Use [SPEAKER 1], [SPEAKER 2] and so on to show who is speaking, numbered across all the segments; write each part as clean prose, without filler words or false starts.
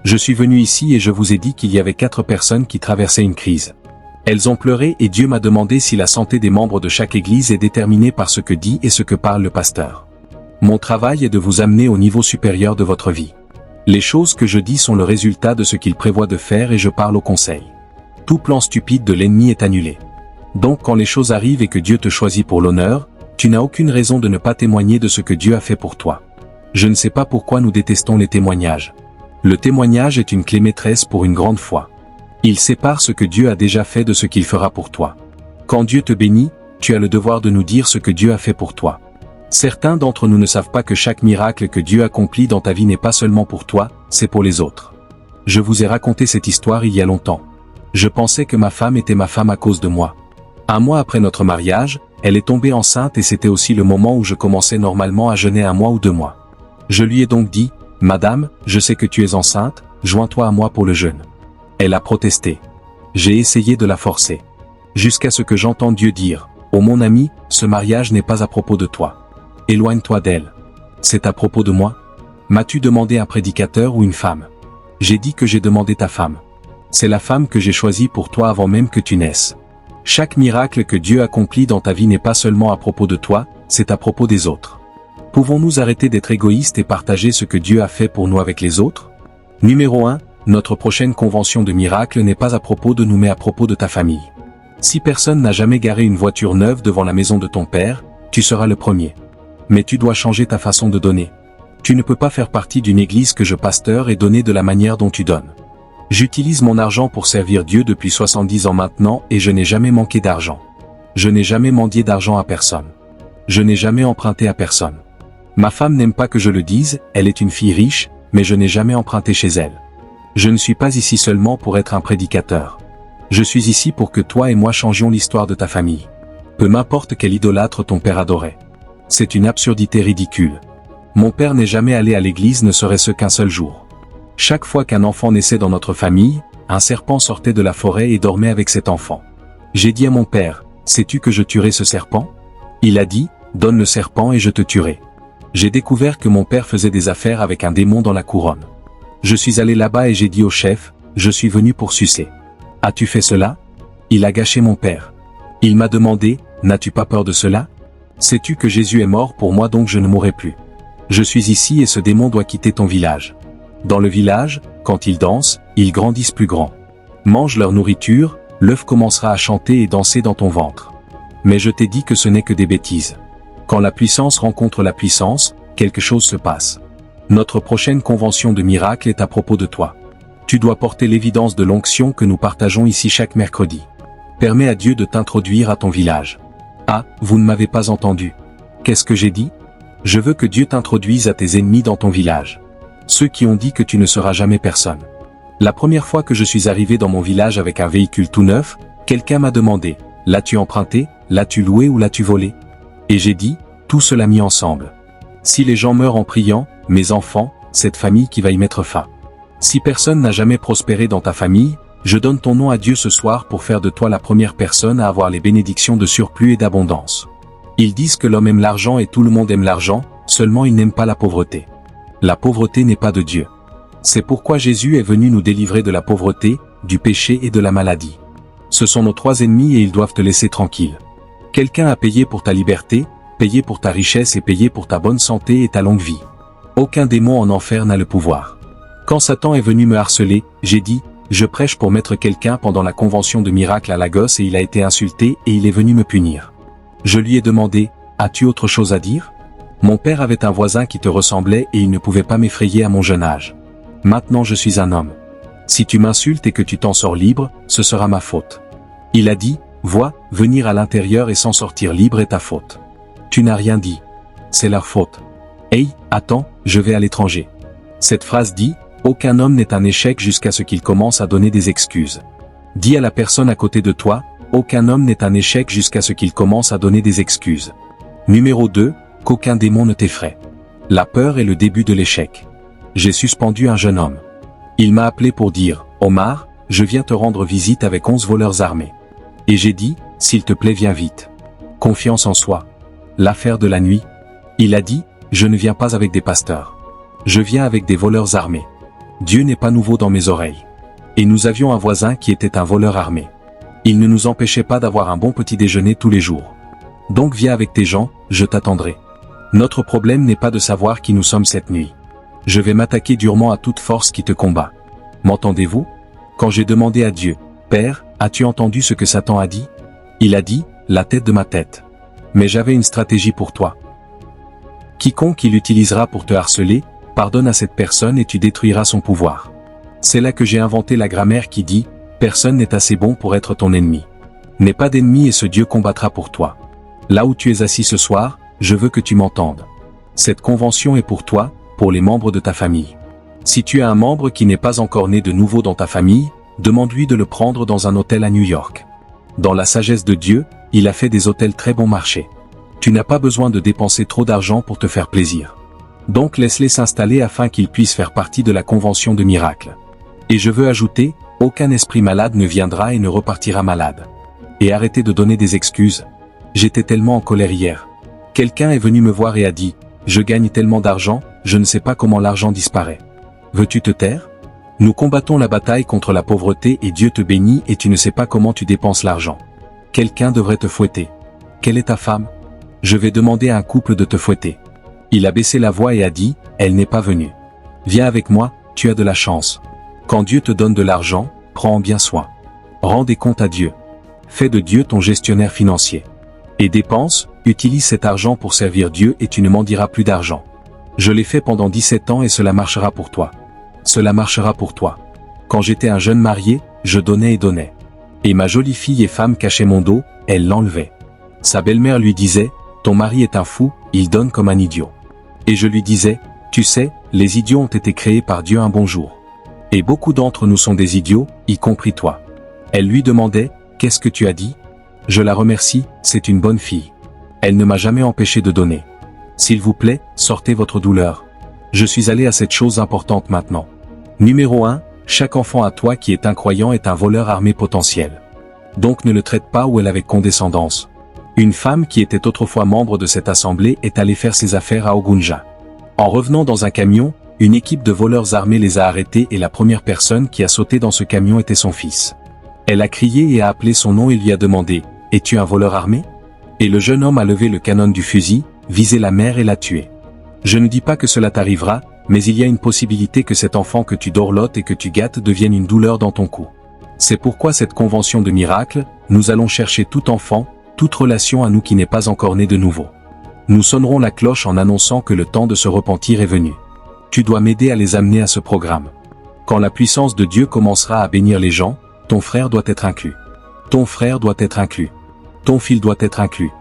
[SPEAKER 1] Je suis venu ici et je vous ai dit qu'il y avait 4 personnes qui traversaient une crise. Elles ont pleuré et Dieu m'a demandé si la santé des membres de chaque église est déterminée par ce que dit et ce que parle le pasteur. Mon travail est de vous amener au niveau supérieur de votre vie. Les choses que je dis sont le résultat de ce qu'il prévoit de faire et je parle au conseil. Tout plan stupide de l'ennemi est annulé. Donc quand les choses arrivent et que Dieu te choisit pour l'honneur, tu n'as aucune raison de ne pas témoigner de ce que Dieu a fait pour toi. Je ne sais pas pourquoi nous détestons les témoignages. Le témoignage est une clé maîtresse pour une grande foi. Il sépare ce que Dieu a déjà fait de ce qu'il fera pour toi. Quand Dieu te bénit, tu as le devoir de nous dire ce que Dieu a fait pour toi. Certains d'entre nous ne savent pas que chaque miracle que Dieu accomplit dans ta vie n'est pas seulement pour toi, c'est pour les autres. Je vous ai raconté cette histoire il y a longtemps. Je pensais que ma femme était ma femme à cause de moi. 1 mois après notre mariage, elle est tombée enceinte et c'était aussi le moment où je commençais normalement à jeûner 1 mois ou 2 mois. Je lui ai donc dit, « Madame, je sais que tu es enceinte, joins-toi à moi pour le jeûne. » Elle a protesté. J'ai essayé de la forcer. Jusqu'à ce que j'entende Dieu dire, « Oh mon ami, ce mariage n'est pas à propos de toi. Éloigne-toi d'elle. C'est à propos de moi. M'as-tu demandé un prédicateur ou une femme? J'ai dit que j'ai demandé ta femme. C'est la femme que j'ai choisie pour toi avant même que tu naisses. Chaque miracle que Dieu accomplit dans ta vie n'est pas seulement à propos de toi, c'est à propos des autres. Pouvons-nous arrêter d'être égoïstes et partager ce que Dieu a fait pour nous avec les autres? Numéro 1. Notre prochaine convention de miracle n'est pas à propos de nous mais à propos de ta famille. Si personne n'a jamais garé une voiture neuve devant la maison de ton père, tu seras le premier. Mais tu dois changer ta façon de donner. Tu ne peux pas faire partie d'une église que je pasteur et donner de la manière dont tu donnes. J'utilise mon argent pour servir Dieu depuis 70 ans maintenant et je n'ai jamais manqué d'argent. Je n'ai jamais mendié d'argent à personne. Je n'ai jamais emprunté à personne. Ma femme n'aime pas que je le dise, elle est une fille riche, mais je n'ai jamais emprunté chez elle. Je ne suis pas ici seulement pour être un prédicateur. Je suis ici pour que toi et moi changions l'histoire de ta famille. Peu m'importe quel idolâtre ton père adorait. C'est une absurdité ridicule. Mon père n'est jamais allé à l'église ne serait-ce qu'un seul jour. Chaque fois qu'un enfant naissait dans notre famille, un serpent sortait de la forêt et dormait avec cet enfant. J'ai dit à mon père, « Sais-tu que je tuerai ce serpent ?» Il a dit, « Donne le serpent et je te tuerai. » J'ai découvert que mon père faisait des affaires avec un démon dans la couronne. Je suis allé là-bas et j'ai dit au chef, « Je suis venu pour sucer. » « As-tu fait cela ?» Il a gâché mon père. Il m'a demandé, « N'as-tu pas peur de cela ? Sais-tu que Jésus est mort pour moi donc je ne mourrai plus. Je suis ici et ce démon doit quitter ton village. » Dans le village, quand ils dansent, ils grandissent plus grands. Mange leur nourriture, l'œuf commencera à chanter et danser dans ton ventre. Mais je t'ai dit que ce n'est que des bêtises. Quand la puissance rencontre la puissance, quelque chose se passe. Notre prochaine convention de miracle est à propos de toi. Tu dois porter l'évidence de l'onction que nous partageons ici chaque mercredi. Permets à Dieu de t'introduire à ton village. Ah, vous ne m'avez pas entendu. Qu'est-ce que j'ai dit? Je veux que Dieu t'introduise à tes ennemis dans ton village. Ceux qui ont dit que tu ne seras jamais personne. La première fois que je suis arrivé dans mon village avec un véhicule tout neuf, quelqu'un m'a demandé, « L'as-tu emprunté, l'as-tu loué ou l'as-tu volé ?» Et j'ai dit, tout cela mis ensemble. Si les gens meurent en priant, mes enfants, cette famille qui va y mettre fin. Si personne n'a jamais prospéré dans ta famille, je donne ton nom à Dieu ce soir pour faire de toi la première personne à avoir les bénédictions de surplus et d'abondance. Ils disent que l'homme aime l'argent et tout le monde aime l'argent, seulement ils n'aiment pas la pauvreté. La pauvreté n'est pas de Dieu. C'est pourquoi Jésus est venu nous délivrer de la pauvreté, du péché et de la maladie. Ce sont nos 3 ennemis et ils doivent te laisser tranquille. Quelqu'un a payé pour ta liberté, payé pour ta richesse et payé pour ta bonne santé et ta longue vie. Aucun démon en enfer n'a le pouvoir. Quand Satan est venu me harceler, j'ai dit, je prêche pour mettre quelqu'un pendant la convention de miracle à Lagos et il a été insulté et il est venu me punir. Je lui ai demandé, as-tu autre chose à dire? Mon père avait un voisin qui te ressemblait et il ne pouvait pas m'effrayer à mon jeune âge. Maintenant je suis un homme. Si tu m'insultes et que tu t'en sors libre, ce sera ma faute. Il a dit, vois, venir à l'intérieur et s'en sortir libre est ta faute. Tu n'as rien dit. C'est leur faute. Hey, attends, je vais à l'étranger. Cette phrase dit, aucun homme n'est un échec jusqu'à ce qu'il commence à donner des excuses. Dis à la personne à côté de toi, aucun homme n'est un échec jusqu'à ce qu'il commence à donner des excuses. Numéro 2, qu'aucun démon ne t'effraie. La peur est le début de l'échec. J'ai suspendu un jeune homme. Il m'a appelé pour dire, Omar, je viens te rendre visite avec 11 voleurs armés. Et j'ai dit, s'il te plaît viens vite. Confiance en soi. L'affaire de la nuit. Il a dit, je ne viens pas avec des pasteurs. Je viens avec des voleurs armés. Dieu n'est pas nouveau dans mes oreilles. Et nous avions un voisin qui était un voleur armé. Il ne nous empêchait pas d'avoir un bon petit déjeuner tous les jours. Donc viens avec tes gens, je t'attendrai. Notre problème n'est pas de savoir qui nous sommes cette nuit. Je vais m'attaquer durement à toute force qui te combat. M'entendez-vous? Quand j'ai demandé à Dieu, Père, as-tu entendu ce que Satan a dit? Il a dit, la tête de ma tête. Mais j'avais une stratégie pour toi. Quiconque il utilisera pour te harceler, pardonne à cette personne et tu détruiras son pouvoir. C'est là que j'ai inventé la grammaire qui dit, personne n'est assez bon pour être ton ennemi. N'aie pas d'ennemi et ce Dieu combattra pour toi. Là où tu es assis ce soir, je veux que tu m'entendes. Cette convention est pour toi, pour les membres de ta famille. Si tu as un membre qui n'est pas encore né de nouveau dans ta famille, demande-lui de le prendre dans un hôtel à New York. Dans la sagesse de Dieu, il a fait des hôtels très bon marché. Tu n'as pas besoin de dépenser trop d'argent pour te faire plaisir. Donc laisse-les s'installer afin qu'ils puissent faire partie de la convention de miracle. Et je veux ajouter, aucun esprit malade ne viendra et ne repartira malade. Et arrêtez de donner des excuses. J'étais tellement en colère hier. Quelqu'un est venu me voir et a dit, je gagne tellement d'argent, je ne sais pas comment l'argent disparaît. Veux-tu te taire? Nous combattons la bataille contre la pauvreté et Dieu te bénit et tu ne sais pas comment tu dépenses l'argent. Quelqu'un devrait te fouetter. Quelle est ta femme? Je vais demander à un couple de te fouetter. Il a baissé la voix et a dit, elle n'est pas venue. Viens avec moi, tu as de la chance. Quand Dieu te donne de l'argent, prends en bien soin. Rends des comptes à Dieu. Fais de Dieu ton gestionnaire financier. Et dépense, utilise cet argent pour servir Dieu et tu ne mendiras plus d'argent. Je l'ai fait pendant 17 ans et cela marchera pour toi. Cela marchera pour toi. Quand j'étais un jeune marié, je donnais et donnais. Et ma jolie fille et femme cachait mon dos, elle l'enlevait. Sa belle-mère lui disait, ton mari est un fou, il donne comme un idiot. Et je lui disais, tu sais, les idiots ont été créés par Dieu un bon jour. Et beaucoup d'entre nous sont des idiots, y compris toi. Elle lui demandait, qu'est-ce que tu as dit? Je la remercie, c'est une bonne fille. Elle ne m'a jamais empêché de donner. S'il vous plaît, sortez votre douleur. Je suis allé à cette chose importante maintenant. Numéro 1, chaque enfant à toi qui est incroyant est un voleur armé potentiel. Donc ne le traite pas ou elle avec condescendance. Une femme qui était autrefois membre de cette assemblée est allée faire ses affaires à Ogunja. En revenant dans un camion, une équipe de voleurs armés les a arrêtés et la première personne qui a sauté dans ce camion était son fils. Elle a crié et a appelé son nom et lui a demandé, « Es-tu un voleur armé ?» Et le jeune homme a levé le canon du fusil, visé la mère et l'a tué. Je ne dis pas que cela t'arrivera, mais il y a une possibilité que cet enfant que tu dorlotes et que tu gâtes devienne une douleur dans ton cou. C'est pourquoi cette convention de miracle, nous allons chercher tout enfant, toute relation à nous qui n'est pas encore né de nouveau. Nous sonnerons la cloche en annonçant que le temps de se repentir est venu. Tu dois m'aider à les amener à ce programme. Quand la puissance de Dieu commencera à bénir les gens, ton frère doit être inclus. Ton frère doit être inclus. Ton fils doit être inclus.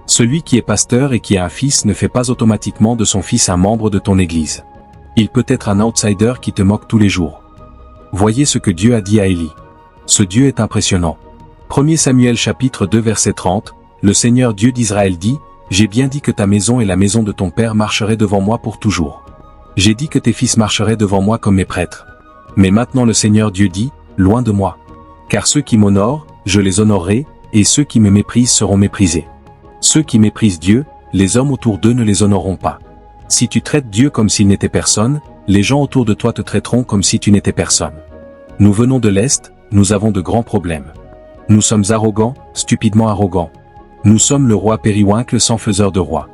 [SPEAKER 1] Celui qui est pasteur et qui a un fils ne fait pas automatiquement de son fils un membre de ton église. Il peut être un outsider qui te moque tous les jours. Voyez ce que Dieu a dit à Élie. Ce Dieu est impressionnant. 1 Samuel chapitre 2 verset 30, le Seigneur Dieu d'Israël dit, « J'ai bien dit que ta maison et la maison de ton père marcheraient devant moi pour toujours. J'ai dit que tes fils marcheraient devant moi comme mes prêtres. Mais maintenant le Seigneur Dieu dit, loin de moi. Car ceux qui m'honorent, je les honorerai, et ceux qui me méprisent seront méprisés. Ceux qui méprisent Dieu, les hommes autour d'eux ne les honoreront pas. Si tu traites Dieu comme s'il n'était personne, les gens autour de toi te traiteront comme si tu n'étais personne. Nous venons de l'Est, nous avons de grands problèmes. Nous sommes arrogants, stupidement arrogants. Nous sommes le roi périwinkle sans faiseur de roi.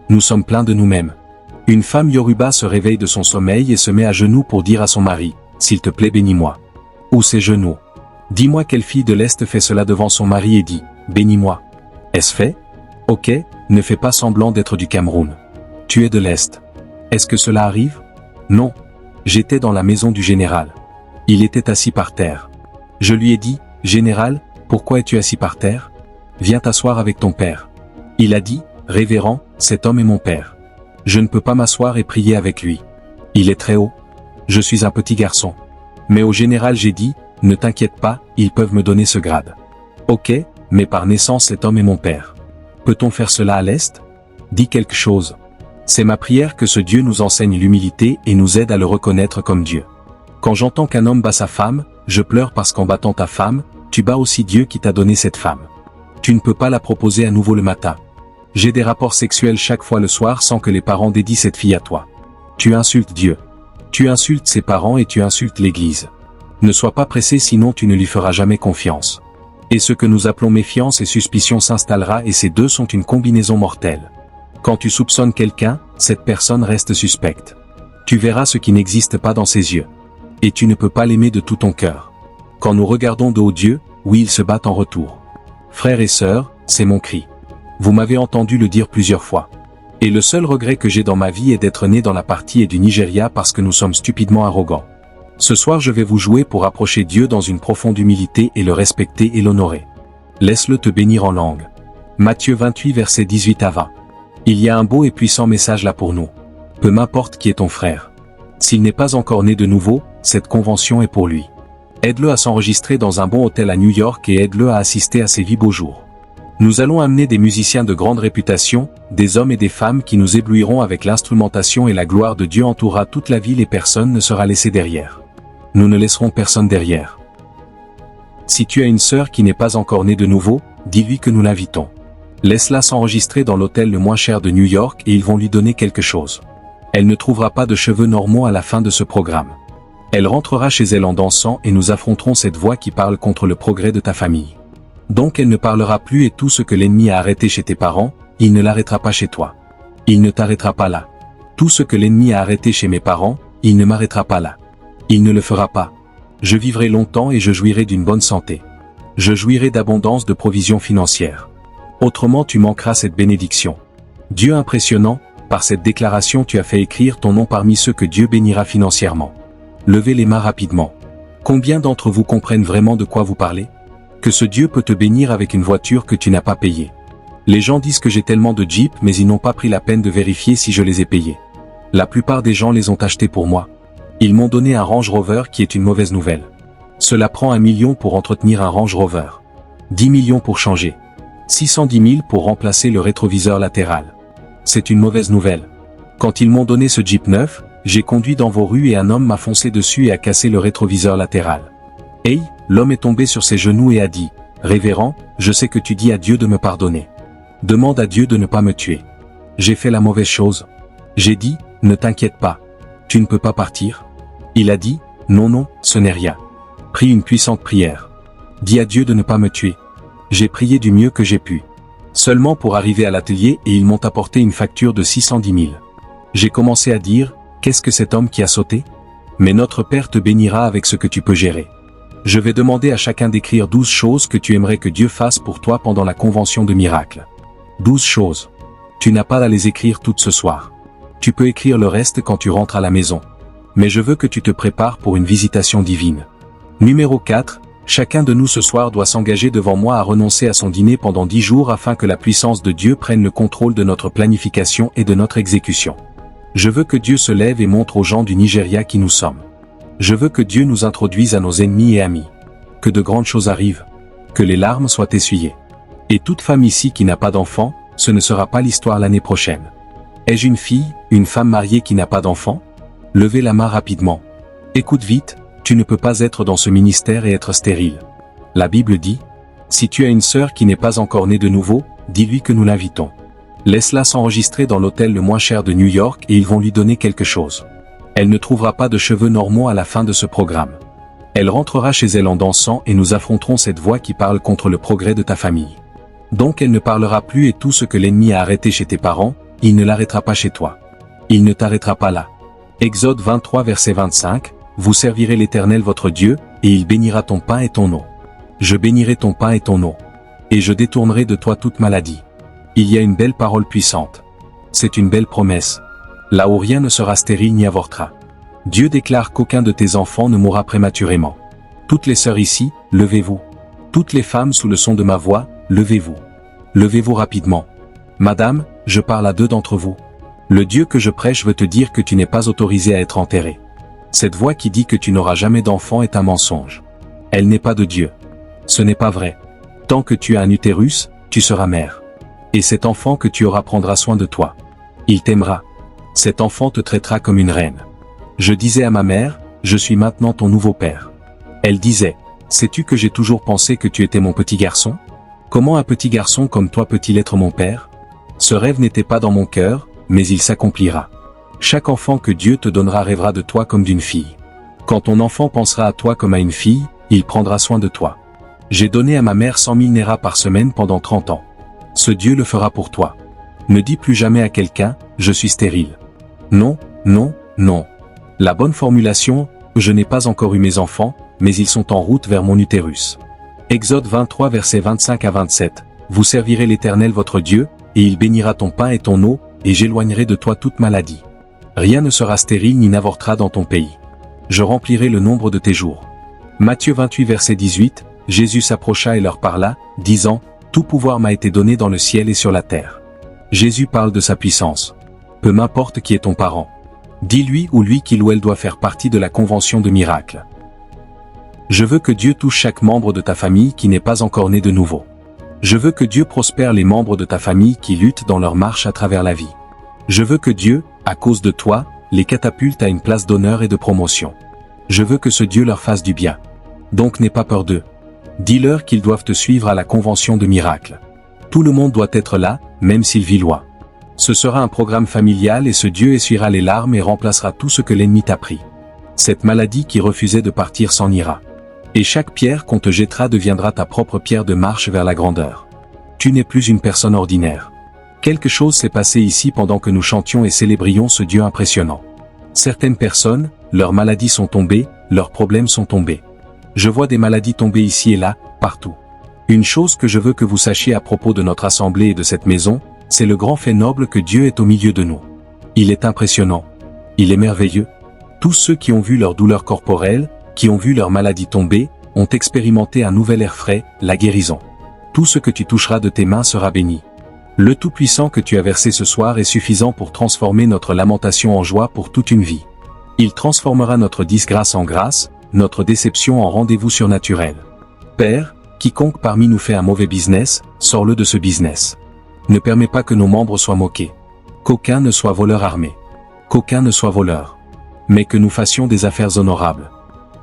[SPEAKER 1] Nous sommes pleins de nous-mêmes. Une femme Yoruba se réveille de son sommeil et se met à genoux pour dire à son mari, « S'il te plaît bénis-moi. » Ou ses genoux. Dis-moi quelle fille de l'Est fait cela devant son mari et dit, « Bénis-moi. » Est-ce fait? Ok, ne fais pas semblant d'être du Cameroun. Tu es de l'Est. Est-ce que cela arrive? Non. J'étais dans la maison du général. Il était assis par terre. Je lui ai dit, « Général, pourquoi es-tu assis par terre? Viens t'asseoir avec ton père. » Il a dit, « Révérend, cet homme est mon père. Je ne peux pas m'asseoir et prier avec lui. Il est très haut. Je suis un petit garçon. » Mais au général j'ai dit, « Ne t'inquiète pas, ils peuvent me donner ce grade. » Ok, mais par naissance cet homme est mon père. Peut-on faire cela à l'Est? Dis quelque chose. C'est ma prière que ce Dieu nous enseigne l'humilité et nous aide à le reconnaître comme Dieu. Quand j'entends qu'un homme bat sa femme, je pleure parce qu'en battant ta femme, tu bats aussi Dieu qui t'a donné cette femme. Tu ne peux pas la proposer à nouveau le matin. J'ai des rapports sexuels chaque fois le soir sans que les parents dédient cette fille à toi. Tu insultes Dieu. Tu insultes ses parents et tu insultes l'Église. Ne sois pas pressé sinon tu ne lui feras jamais confiance. Et ce que nous appelons méfiance et suspicion s'installera et ces deux sont une combinaison mortelle. Quand tu soupçonnes quelqu'un, cette personne reste suspecte. Tu verras ce qui n'existe pas dans ses yeux. Et tu ne peux pas l'aimer de tout ton cœur. Quand nous regardons de haut Dieu, oui ils se battent en retour. Frères et sœurs, c'est mon cri. Vous m'avez entendu le dire plusieurs fois. Et le seul regret que j'ai dans ma vie est d'être né dans la partie du Nigeria parce que nous sommes stupidement arrogants. Ce soir je vais vous jouer pour approcher Dieu dans une profonde humilité et le respecter et l'honorer. Laisse-le te bénir en langue. Matthieu 28 versets 18 à 20. Il y a un beau et puissant message là pour nous. Peu m'importe qui est ton frère. S'il n'est pas encore né de nouveau, cette convention est pour lui. Aide-le à s'enregistrer dans un bon hôtel à New York et aide-le à assister à ses vies beaux jours. Nous allons amener des musiciens de grande réputation, des hommes et des femmes qui nous éblouiront avec l'instrumentation et la gloire de Dieu entourera toute la ville et personne ne sera laissé derrière. Nous ne laisserons personne derrière. Si tu as une sœur qui n'est pas encore née de nouveau, dis-lui que nous l'invitons. Laisse-la s'enregistrer dans l'hôtel le moins cher de New York et ils vont lui donner quelque chose. Elle ne trouvera pas de cheveux normaux à la fin de ce programme. Elle rentrera chez elle en dansant et nous affronterons cette voix qui parle contre le progrès de ta famille. Donc elle ne parlera plus et tout ce que l'ennemi a arrêté chez tes parents, il ne l'arrêtera pas chez toi. Il ne t'arrêtera pas là. Tout ce que l'ennemi a arrêté chez mes parents, il ne m'arrêtera pas là. Il ne le fera pas. Je vivrai longtemps et je jouirai d'une bonne santé. Je jouirai d'abondance de provisions financières. Autrement tu manqueras cette bénédiction. Dieu impressionnant, par cette déclaration tu as fait écrire ton nom parmi ceux que Dieu bénira financièrement. Levez les mains rapidement. Combien d'entre vous comprennent vraiment de quoi vous parlez ? Que ce Dieu peut te bénir avec une voiture que tu n'as pas payée. Les gens disent que j'ai tellement de Jeep mais ils n'ont pas pris la peine de vérifier si je les ai payés. La plupart des gens les ont achetés pour moi. Ils m'ont donné un Range Rover qui est une mauvaise nouvelle. Cela prend 1 million pour entretenir un Range Rover. 10 millions pour changer. 610 000 pour remplacer le rétroviseur latéral. C'est une mauvaise nouvelle. Quand ils m'ont donné ce Jeep neuf, j'ai conduit dans vos rues et un homme m'a foncé dessus et a cassé le rétroviseur latéral. Hey, l'homme est tombé sur ses genoux et a dit, « Révérend, je sais que tu dis à Dieu de me pardonner. Demande à Dieu de ne pas me tuer. J'ai fait la mauvaise chose. » J'ai dit, « Ne t'inquiète pas. Tu ne peux pas partir ?» Il a dit, « Non, non, ce n'est rien. » Prie une puissante prière. Dis à Dieu de ne pas me tuer. J'ai prié du mieux que j'ai pu. Seulement pour arriver à l'atelier et ils m'ont apporté une facture de 610 000. J'ai commencé à dire, « Qu'est-ce que cet homme qui a sauté ? Mais notre Père te bénira avec ce que tu peux gérer. » Je vais demander à chacun d'écrire 12 choses que tu aimerais que Dieu fasse pour toi pendant la convention de miracles. 12 choses. Tu n'as pas à les écrire toutes ce soir. Tu peux écrire le reste quand tu rentres à la maison. Mais je veux que tu te prépares pour une visitation divine. Numéro 4. Chacun de nous ce soir doit s'engager devant moi à renoncer à son dîner pendant 10 jours afin que la puissance de Dieu prenne le contrôle de notre planification et de notre exécution. Je veux que Dieu se lève et montre aux gens du Nigeria qui nous sommes. Je veux que Dieu nous introduise à nos ennemis et amis. Que de grandes choses arrivent. Que les larmes soient essuyées. Et toute femme ici qui n'a pas d'enfant, ce ne sera pas l'histoire l'année prochaine. Ai-je une fille, une femme mariée qui n'a pas d'enfant ? Levez la main rapidement. Écoute vite, tu ne peux pas être dans ce ministère et être stérile. La Bible dit, si tu as une sœur qui n'est pas encore née de nouveau, dis-lui que nous l'invitons. Laisse-la s'enregistrer dans l'hôtel le moins cher de New York et ils vont lui donner quelque chose. Elle ne trouvera pas de cheveux normaux à la fin de ce programme. Elle rentrera chez elle en dansant et nous affronterons cette voix qui parle contre le progrès de ta famille. Donc elle ne parlera plus et tout ce que l'ennemi a arrêté chez tes parents, il ne l'arrêtera pas chez toi. Il ne t'arrêtera pas là. Exode 23 verset 25, vous servirez l'Éternel votre Dieu, et il bénira ton pain et ton eau. Je bénirai ton pain et ton eau. Et je détournerai de toi toute maladie. Il y a une belle parole puissante. C'est une belle promesse. Là où rien ne sera stérile ni avortera. Dieu déclare qu'aucun de tes enfants ne mourra prématurément. Toutes les sœurs ici, levez-vous. Toutes les femmes sous le son de ma voix, levez-vous. Levez-vous rapidement. Madame, je parle à 2 d'entre vous. Le Dieu que je prêche veut te dire que tu n'es pas autorisé à être enterré. Cette voix qui dit que tu n'auras jamais d'enfant est un mensonge. Elle n'est pas de Dieu. Ce n'est pas vrai. Tant que tu as un utérus, tu seras mère. Et cet enfant que tu auras prendra soin de toi. Il t'aimera. Cet enfant te traitera comme une reine. Je disais à ma mère, je suis maintenant ton nouveau père. Elle disait, sais-tu que j'ai toujours pensé que tu étais mon petit garçon ? Comment un petit garçon comme toi peut-il être mon père ? Ce rêve n'était pas dans mon cœur, mais il s'accomplira. Chaque enfant que Dieu te donnera rêvera de toi comme d'une fille. Quand ton enfant pensera à toi comme à une fille, il prendra soin de toi. J'ai donné à ma mère 100 000 Naira par semaine pendant 30 ans. Ce Dieu le fera pour toi. Ne dis plus jamais à quelqu'un, je suis stérile. Non, non, non. La bonne formulation, je n'ai pas encore eu mes enfants, mais ils sont en route vers mon utérus. Exode 23 versets 25 à 27. Vous servirez l'Éternel votre Dieu, et il bénira ton pain et ton eau, et j'éloignerai de toi toute maladie. Rien ne sera stérile ni n'avortera dans ton pays. Je remplirai le nombre de tes jours. Matthieu 28 verset 18, Jésus s'approcha et leur parla, disant, tout pouvoir m'a été donné dans le ciel et sur la terre. Jésus parle de sa puissance. Peu m'importe qui est ton parent. Dis-lui ou lui qu'il ou elle doit faire partie de la convention de miracle. Je veux que Dieu touche chaque membre de ta famille qui n'est pas encore né de nouveau. Je veux que Dieu prospère les membres de ta famille qui luttent dans leur marche à travers la vie. Je veux que Dieu, à cause de toi, les catapulte à une place d'honneur et de promotion. Je veux que ce Dieu leur fasse du bien. Donc n'aie pas peur d'eux. Dis-leur qu'ils doivent te suivre à la convention de miracle. Tout le monde doit être là, même s'il vit loin. Ce sera un programme familial et ce Dieu essuiera les larmes et remplacera tout ce que l'ennemi t'a pris. Cette maladie qui refusait de partir s'en ira. Et chaque pierre qu'on te jettera deviendra ta propre pierre de marche vers la grandeur. Tu n'es plus une personne ordinaire. Quelque chose s'est passé ici pendant que nous chantions et célébrions ce Dieu impressionnant. Certaines personnes, leurs maladies sont tombées, leurs problèmes sont tombés. Je vois des maladies tomber ici et là, partout. Une chose que je veux que vous sachiez à propos de notre assemblée et de cette maison, c'est le grand fait noble que Dieu est au milieu de nous. Il est impressionnant. Il est merveilleux. Tous ceux qui ont vu leur douleur corporelle, qui ont vu leur maladie tomber, ont expérimenté un nouvel air frais, la guérison. Tout ce que tu toucheras de tes mains sera béni. Le Tout-Puissant que tu as versé ce soir est suffisant pour transformer notre lamentation en joie pour toute une vie. Il transformera notre disgrâce en grâce, notre déception en rendez-vous surnaturel. Père, quiconque parmi nous fait un mauvais business, sors-le de ce business. Ne permets pas que nos membres soient moqués. Qu'aucun ne soit voleur armé. Qu'aucun ne soit voleur. Mais que nous fassions des affaires honorables.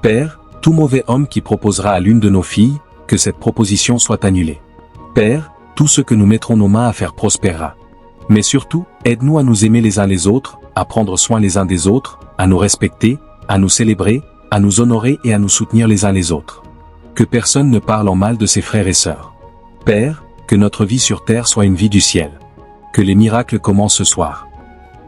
[SPEAKER 1] Père, tout mauvais homme qui proposera à l'une de nos filles, que cette proposition soit annulée. Père, tout ce que nous mettrons nos mains à faire prospérera. Mais surtout, aide-nous à nous aimer les uns les autres, à prendre soin les uns des autres, à nous respecter, à nous célébrer, à nous honorer et à nous soutenir les uns les autres. Que personne ne parle en mal de ses frères et sœurs. Père, que notre vie sur terre soit une vie du ciel. Que les miracles commencent ce soir.